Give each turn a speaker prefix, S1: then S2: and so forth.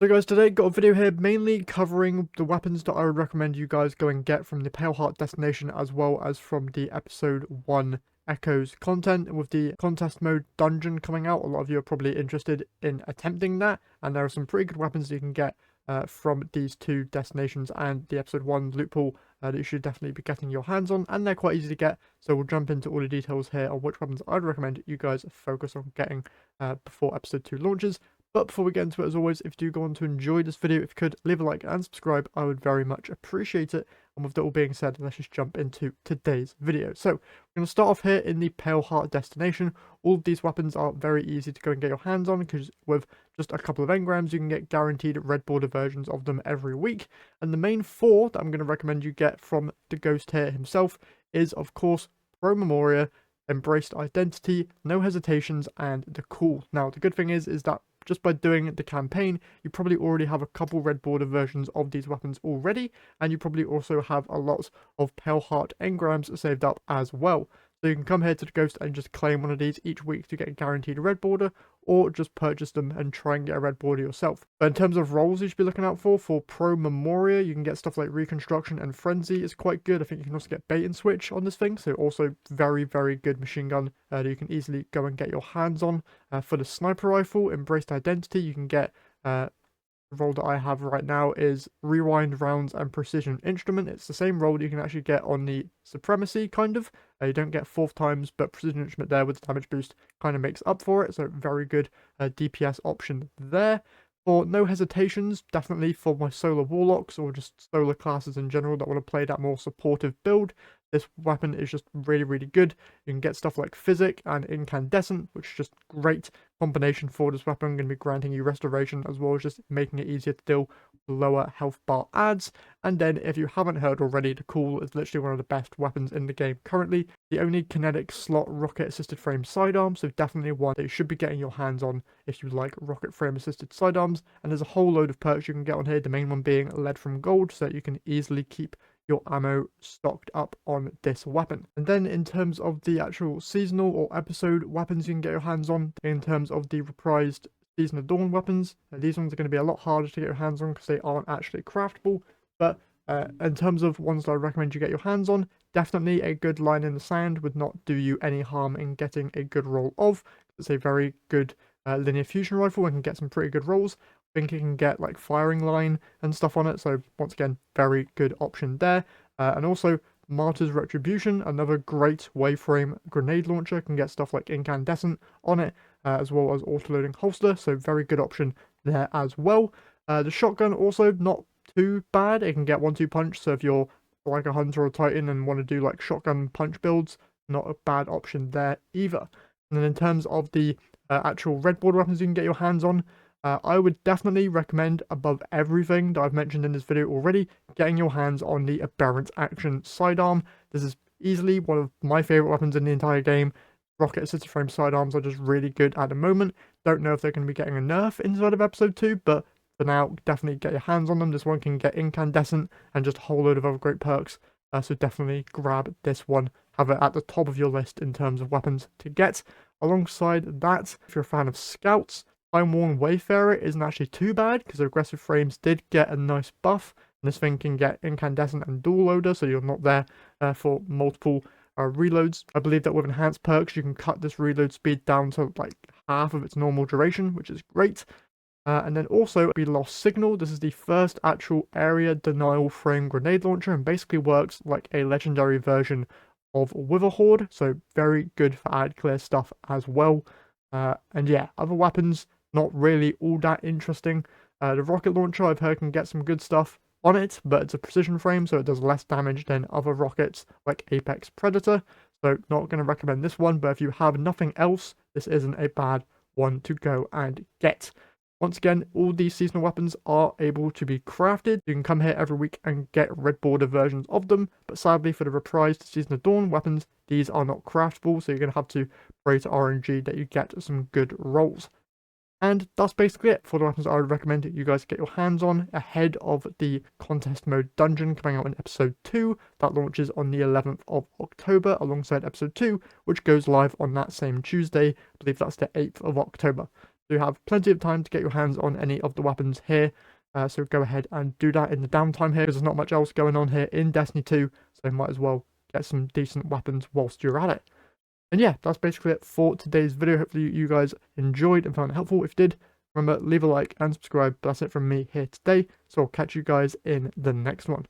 S1: So guys, today got a video here mainly covering the weapons that I would recommend you guys go and get from the Pale Heart destination as well as from the episode 1 Echoes content. With the contest mode dungeon coming out, a lot of you are probably interested in attempting that, and there are some pretty good weapons that you can get from these two destinations and the episode 1 loot pool that you should definitely be getting your hands on, and they're quite easy to get, so we'll jump into all the details here on which weapons I'd recommend you guys focus on getting before episode 2 launches. But before we get into it, as always, if you do go on to enjoy this video, if you could leave a like and subscribe, I would very much appreciate it. And with that all being said, let's just jump into today's video. So we're going to start off here in the Pale Heart destination. All of these weapons are very easy to go and get your hands on, because with just a couple of engrams, you can get guaranteed red border versions of them every week. And the main four that I'm going to recommend you get from the Ghost here himself is, of course, Pro Memoria, Embraced Identity, No Hesitations, and the Cool. Now, the good thing is that just by doing the campaign, you probably already have a couple red border versions of these weapons already, and you probably also have a lot of Pale Heart engrams saved up as well. So you can come here to the Ghost and just claim one of these each week to get a guaranteed red border, or just purchase them and try and get a red border yourself. But in terms of roles you should be looking out for Pro Memoria, you can get stuff like Reconstruction and Frenzy is quite good. I think you can also get Bait and Switch on this thing, so also very, very good machine gun that you can easily go and get your hands on. For the Sniper Rifle, Embraced Identity, you can get the role that I have right now is Rewind Rounds and Precision Instrument. It's the same role that you can actually get on the Supremacy, kind of. You don't get 4th times, but Precision Instrument there with the damage boost kind of makes up for it. So very good DPS option there. For No Hesitations, definitely for my Solar Warlocks or just Solar classes in general that want to play that more supportive build, this weapon is just really, really good. You can get stuff like Physic and Incandescent, which is just great combination for this weapon. Going to be granting you restoration as well as just making it easier to deal with lower health bar adds. And then, if you haven't heard already, the Cool is literally one of the best weapons in the game currently. The only kinetic slot rocket assisted frame sidearm, so definitely one that you should be getting your hands on if you like rocket frame assisted sidearms. And there's a whole load of perks you can get on here, the main one being Lead from Gold, so that you can easily keep your ammo stocked up on this weapon. And then in terms of the actual seasonal or episode weapons you can get your hands on, in terms of the reprised Season of Dawn weapons, these ones are going to be a lot harder to get your hands on because they aren't actually craftable. But in terms of ones that I recommend you get your hands on, definitely a good line in the sand would not do you any harm in getting a good roll of. It's a very good linear fusion rifle and can get some pretty good rolls. I think you can get like firing line and stuff on it, so once again, very good option there. And also Martyr's Retribution, another great waveframe grenade launcher, can get stuff like Incandescent on it, as well as auto-loading holster, so very good option there as well. The shotgun also not too bad. It can get 1-2 punch, so if you're like a hunter or titan and want to do like shotgun punch builds, not a bad option there either. And then in terms of the actual red border weapons you can get your hands on, I would definitely recommend, above everything that I've mentioned in this video already, getting your hands on the Aberrant Action Sidearm. This is easily one of my favourite weapons in the entire game. Rocket assisted frame sidearms are just really good at the moment. Don't know if they're going to be getting a nerf inside of episode 2, but for now, definitely get your hands on them. This one can get Incandescent and just a whole load of other great perks. So definitely grab this one. Have it at the top of your list in terms of weapons to get. Alongside that, if you're a fan of Scouts, Time Worn Wayfarer isn't actually too bad because aggressive frames did get a nice buff. And this thing can get Incandescent and Dual Loader, so you're not there for multiple reloads. I believe that with enhanced perks, you can cut this reload speed down to like half of its normal duration, which is great. And then also be Lost Signal. This is the first actual area denial frame grenade launcher and basically works like a legendary version of Witherhoard, so very good for ad clear stuff as well. And yeah, other weapons, not really all that interesting. The rocket launcher I've heard can get some good stuff on it, but it's a precision frame, so it does less damage than other rockets like Apex Predator. So not going to recommend this one, but if you have nothing else, this isn't a bad one to go and get. Once again, all these seasonal weapons are able to be crafted. You can come here every week and get red border versions of them, but sadly for the reprised Season of Dawn weapons, these are not craftable, so you're going to have to pray to RNG that you get some good rolls. And that's basically it for the weapons I would recommend you guys get your hands on ahead of the contest mode dungeon coming out in episode 2 that launches on the 11th of October alongside episode 2, which goes live on that same Tuesday. I believe that's the 8th of October. So you have plenty of time to get your hands on any of the weapons here. So go ahead and do that in the downtime here, because there's not much else going on here in Destiny 2, so you might as well get some decent weapons whilst you're at it. And yeah, that's basically it for today's video. Hopefully you guys enjoyed and found it helpful. If you did, remember, leave a like and subscribe. But that's it from me here today, so I'll catch you guys in the next one.